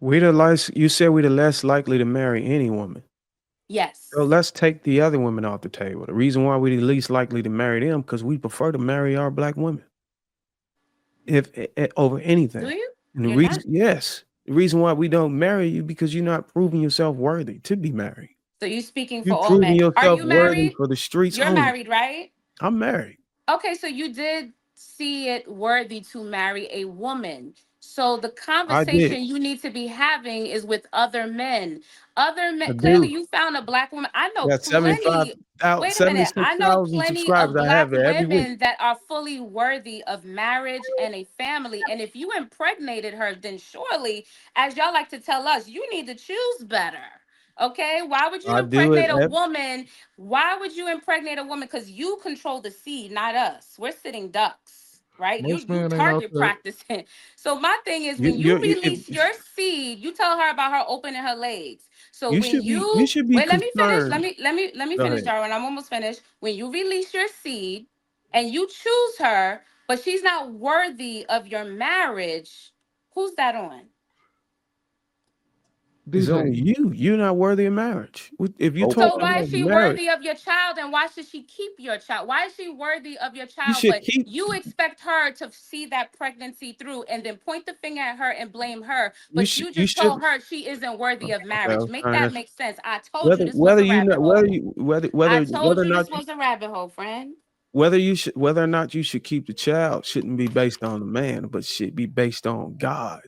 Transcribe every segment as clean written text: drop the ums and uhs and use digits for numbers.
We the less you said we the less likely to marry any woman. So Yes. let's take the other women off the table. The reason why we the least likely to marry them because we prefer to marry our black women if over Do anything. you? And the You're not. reason, yes, the reason why we don't marry you because you're not proving yourself worthy to be married. So you speaking for You all proving men. Are yourself you worthy married? for the streets You're only. married, right? I'm married. Okay, so you did see it worthy to marry a woman. So the I did. conversation you need to be having is with other men. Other I men, clearly do. you found a black woman. I know Got plenty. Wait a minute. I know 76,000 plenty of subscribers. I black have it every week. women that are fully worthy of marriage and a family. And if you impregnated her, then surely, as y'all like to tell us, you need to choose better. Okay? Why would you I do it. impregnate a woman? Why would you impregnate a woman? Because you control the seed, not us. We're sitting ducks, right? You Most you men ain't out target there. practicing. So my thing is, You when you you you, release your seed, you tell her about her opening her legs. So you when should be you you should be wait, let me finish. Let concerned. me let me let me Go finish, ahead. Jarwin. I'm almost finished. When you release your seed and you choose her, but she's not worthy of your marriage, who's that on? It's DJ. only you. You're not worthy of marriage. If you Oh, told So me I'm why not is she married, worthy of your child and why should she keep your child? Why is she worthy of your you child? should But keep. you expect her to see that pregnancy through and then point the finger at her and blame her. But you You just should. told her she isn't worthy of Okay, I marriage. was Make trying that to make sense. I told you this was whether a you rabbit know whether hole. you I whether told or you not this was a rabbit hole, friend. whether or not you should keep the child shouldn't be based on the man, but should be based on God.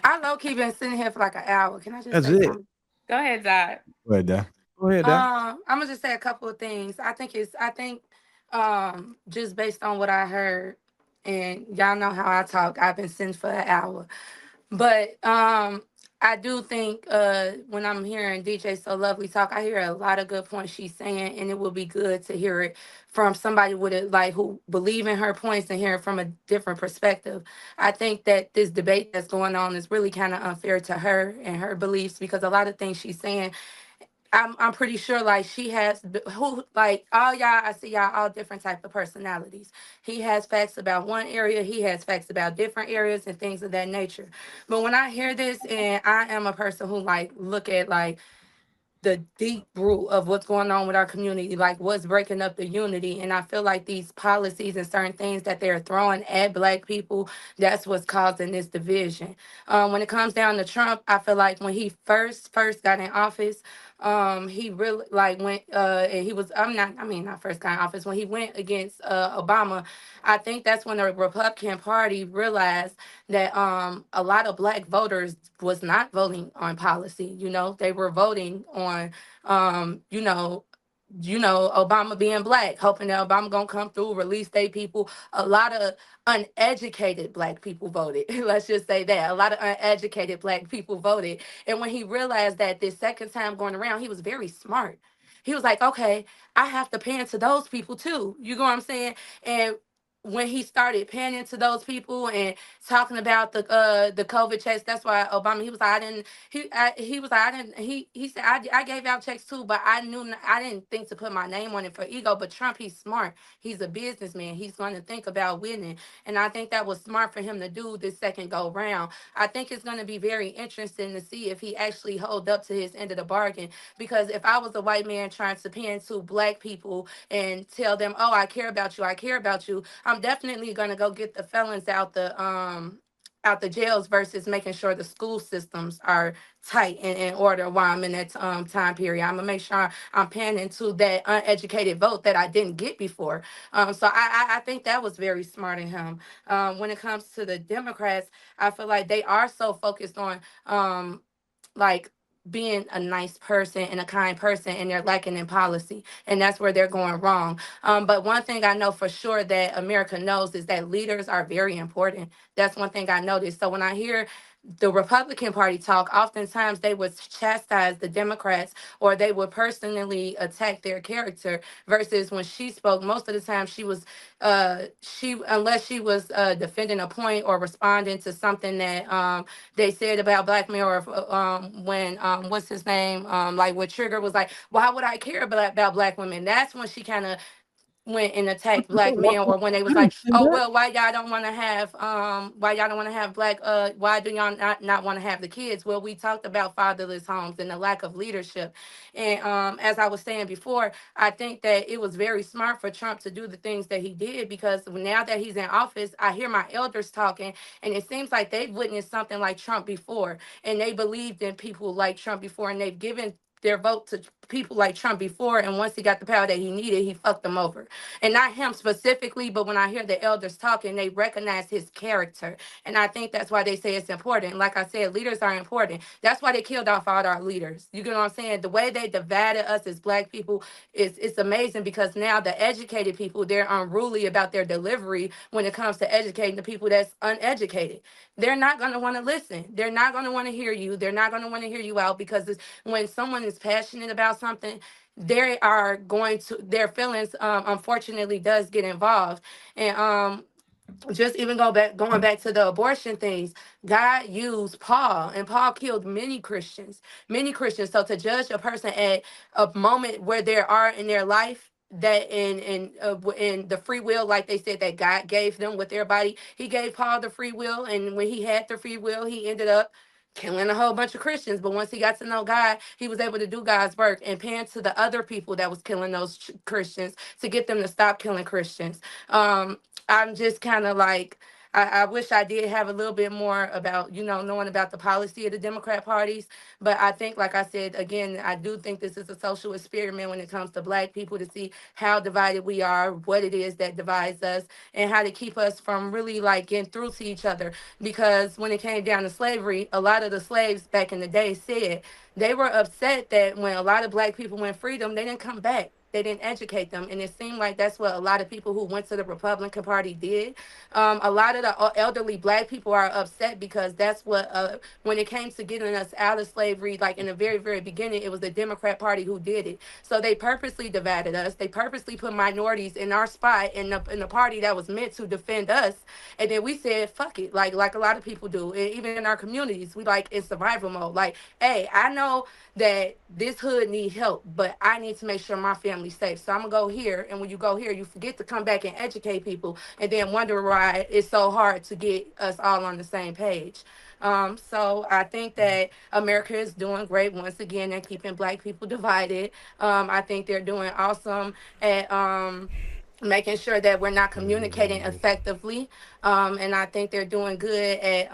I low key been sitting here for like an hour. Can I just That's say it. something? Go ahead, Zod. go ahead, Dan. Go ahead, Doc. I'm gonna just say a couple of things. I think just based on what I heard, and y'all know how I talk. I've been sitting for an hour. But I do think when I'm hearing DJ So Lovely talk, I hear a lot of good points she's saying, and it will be good to hear it from somebody with it like who believe in her points and hear it from a different perspective. I think that this debate that's going on is really kind of unfair to her and her beliefs because a lot of things she's saying I'm pretty sure like she has who like all y'all I see y'all all different type of personalities. He has facts about one area, he has facts about different areas and things of that nature. But when I hear this and I am a person who like look at like the deep root of what's going on with our community, like what's breaking up the unity. And I feel like these policies and certain things that they're throwing at Black people, that's what's causing this division. When it comes down to Trump, I feel like when he first got in office, he really like went and he was I mean not first got in office when he went against Obama. I think that's when the Republican Party realized that a lot of Black voters was not voting on policy. You know, they were voting on Obama being Black, hoping that Obama gonna come through, release their people. A lot of uneducated Black people voted. Let's just say that a lot of uneducated Black people voted. And when he realized that this second time going around, he was very smart. He was like, okay, I have to pay into those people too. You know what I'm saying? And when he started paying into those people and talking about the COVID checks, that's why Obama, he was like, I didn't he was like, I didn't he said I gave out checks too, but I didn't think to put my name on it for ego. But Trump, he's smart, he's a businessman, he's going to think about winning. And I think that was smart for him to do this second go round. I think it's going to be very interesting to see if he actually hold up to his end of the bargain, because if I was a white man trying to pay into Black people and tell them, oh, I care about you, I care about you, I'm definitely going to go get the felons out the jails versus making sure the school systems are tight and in order while I'm in that time period. I'm gonna make sure I'm paying into that uneducated vote that I didn't get before. So I think that was very smart in him. When it comes to the Democrats, I feel like they are so focused on like being a nice person and a kind person, and they're lacking in policy, and that's where they're going wrong. But one thing I know for sure that America knows is that leaders are very important. That's one thing I noticed. So when I hear the Republican Party talk, oftentimes they would chastise the Democrats or they would personally attack their character. Versus when she spoke, most of the time she unless she was defending a point or responding to something that they said about Black men, or when what's his name, like what Trigger was like, why would I care about Black women? That's when she kind of went and attacked Why, black men, or when they I was like, didn't say oh that. well, why y'all don't want to have black why do y'all not want to have the kids? Well, we talked about fatherless homes and the lack of leadership. And as I was saying before, I think that it was very smart for Trump to do the things that he did, because now that he's in office, I hear my elders talking, and it seems like they've witnessed something like Trump before, and they believed in people like Trump before, and they've given their vote to people like Trump before, and once he got the power that he needed, he fucked them over. And not him specifically, but when I hear the elders talking, they recognize his character. And I think that's why they say it's important. Like I said, leaders are important. That's why they killed off all our leaders. You get what I'm saying? The way they divided us as black people is it's amazing, because now the educated people, they're unruly about their delivery when it comes to educating the people that's uneducated. They're not going to want to listen. They're not going to want to hear you. They're not going to want to hear you out, because when someone is passionate about something, they are going to their feelings unfortunately does get involved. And just even going back to the abortion things, God used Paul, and Paul killed many Christians. So to judge a person at a moment where they are in their life, that in the free will, like they said, that God gave them with their body, he gave Paul the free will, and when he had the free will, he ended up killing a whole bunch of Christians. But once he got to know God, he was able to do God's work and pan to the other people that was killing those Christians to get them to stop killing Christians. I'm just kind of like, I wish I did have a little bit more about, knowing about the policy of the Democrat parties. But I think, like I said, again, I do think this is a social experiment when it comes to black people, to see how divided we are, what it is that divides us, and how to keep us from really like getting through to each other. Because when it came down to slavery, a lot of the slaves back in the day said they were upset that when a lot of black people went freedom, they didn't come back. They didn't educate them. And it seemed like that's what a lot of people who went to the Republican Party did. A lot of the elderly black people are upset, because that's what, when it came to getting us out of slavery, like in the very, very beginning, it was the Democrat Party who did it. So they purposely divided us. They purposely put minorities in our spot in the party that was meant to defend us. And then we said, fuck it, like a lot of people do. And even in our communities, we like in survival mode. Like, hey, I know that this hood need help, but I need to make sure my family's safe. So I'm gonna go here. And when you go here, you forget to come back and educate people, and then wonder why it's so hard to get us all on the same page. So I think that America is doing great once again at keeping black people divided. I think they're doing awesome at making sure that we're not communicating effectively. And I think they're doing good at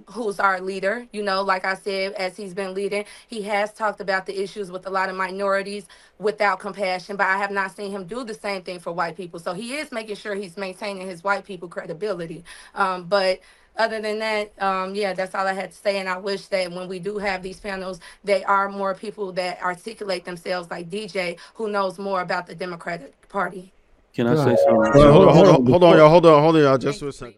who's our leader. Like I said, as he's been leading, he has talked about the issues with a lot of minorities without compassion, but I have not seen him do the same thing for white people. So he is making sure he's maintaining his white people credibility. But other than that, yeah, that's all I had to say. And I wish that when we do have these panels, they are more people that articulate themselves, like DJ, who knows more about the Democratic Party. Can I Go say ahead. something? Hold on, Hold hold on, on, hold on, hold on, y'all. Hold on, y'all. Just Thank for a you, second. Lee.